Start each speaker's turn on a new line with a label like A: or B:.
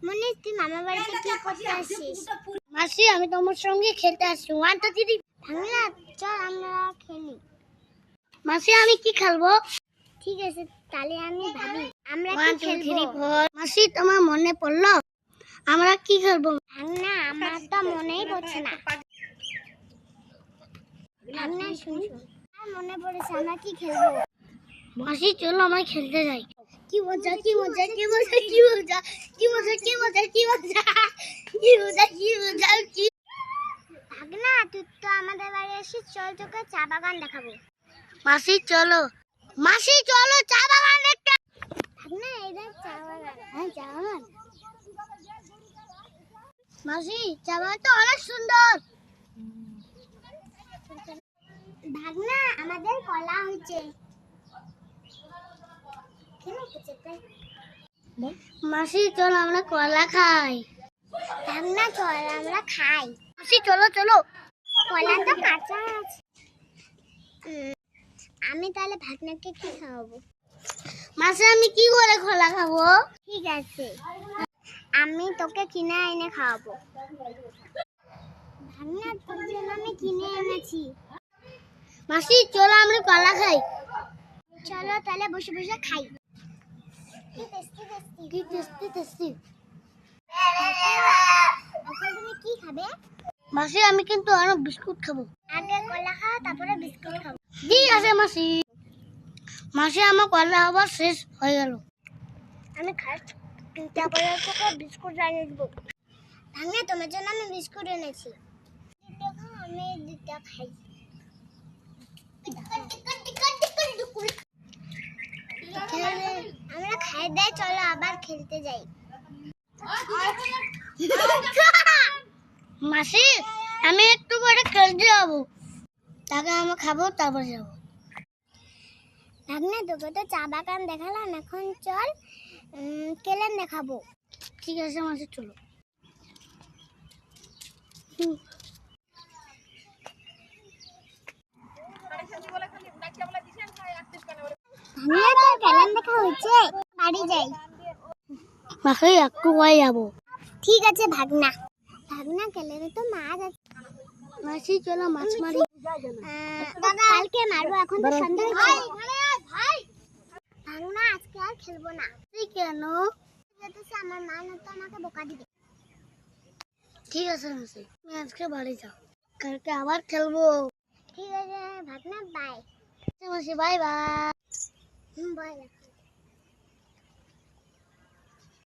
A: মনে তুই মামা বাড়িতে কি করতে আসছিস? মাসি আমি তোমার সঙ্গে খেলতে আসছি। ওয়ান টু থ্রি ভাঙলা, চল আমরা খেলি। মাসি আমি কি খেলবো? ঠিক আছে তাহলে আমি ভাবি আমরা কি খেলবো। মাসি তোমার মনে পড়লো আমরা কি খেলবো? ভাঙনা আমার তো মনেই পড়ছে না। ভাঙনা শুন আর মনে পড়েছে আমরা কি খেলবো। মাসি চলো আমরা খেলতে যাই। কি মজা কি মজা কি মজা কি মজা কি মজা কি মজা কি মজা কি মজা কি মজা কি। ভাগনা তুই তো আমাদের বাড়ি এসে চল তোকে চা বাগান দেখাবো। মাসি চলো চা বাগান দেখতে। ভাগনা এই দেখ চা বাগান। হ্যাঁ চা বাগান। মাসি চা বাগান তো অনেক সুন্দর। ভাগনা আমাদের কলা হয়েছে। মাসি চলো আমরা কলা খাই। ভাগনা চল আমরা খাই। মাসি চলো কলা তো কাঁচা আছে। আমি তাহলে ভাগনাকে কি খাওয়াবো? মাসি আমি কি করে কলা খাবো? ঠিক আছে আমি তোকে কিনে এনে খাওয়াবো। ভাগনা তোর জন্য আমি কিনে এনেছি। মাসি চলো আমরা কলা খাই। চলো তাহলে বসে বসে খাই। কি টেস্টি। এখন তুমি কি খাবে? মাসি আমি কিন্তু আরো বিস্কুট খাবো। আগে কলা খাও তারপরে বিস্কুট খাবো। ঠিক আছে মাসি। মাসি আমার কলা আবার শেষ হয়ে গেল। আমি খাচ্ছি তারপরে তোকে বিস্কুট এনে দেবো। ভাঙে তোমার জন্য আমি বিস্কুট এনেছি। আমি দুটো খাই। আমরা খাই দেয় চলো আবার খেলতে যাই। মাসি আমি একটু পরে খেলতে যাবো। তাকে আমরা খাবো তারপর যাবো। ভাগনা তোকে তো চা বাগান দেখালাম এখন চল কেলেন দেখাবো। ঠিক আছে মাসি চলো। কেলেন দেখা হয়েছে বাড়ি যাই। মাসি একটু পরে যাবো। ঠিক আছে ভাগনা কেলেনে তো মাছ আছে। মাসি চলো মাছ মারি। কালকে মারবো এখন তো সন্ধ্যা হয়েছে। ভাগনা আজকে আর খেলবো না। কেন? আমার মা না তো আমাকে বোকা দিবে। ঠিক আছে মাসি তুমি আজকে বাড়ি যাও কালকে আবার খেলবো। ঠিক আছে ভাগনা বাই। মাসি বাই বাই। বাই।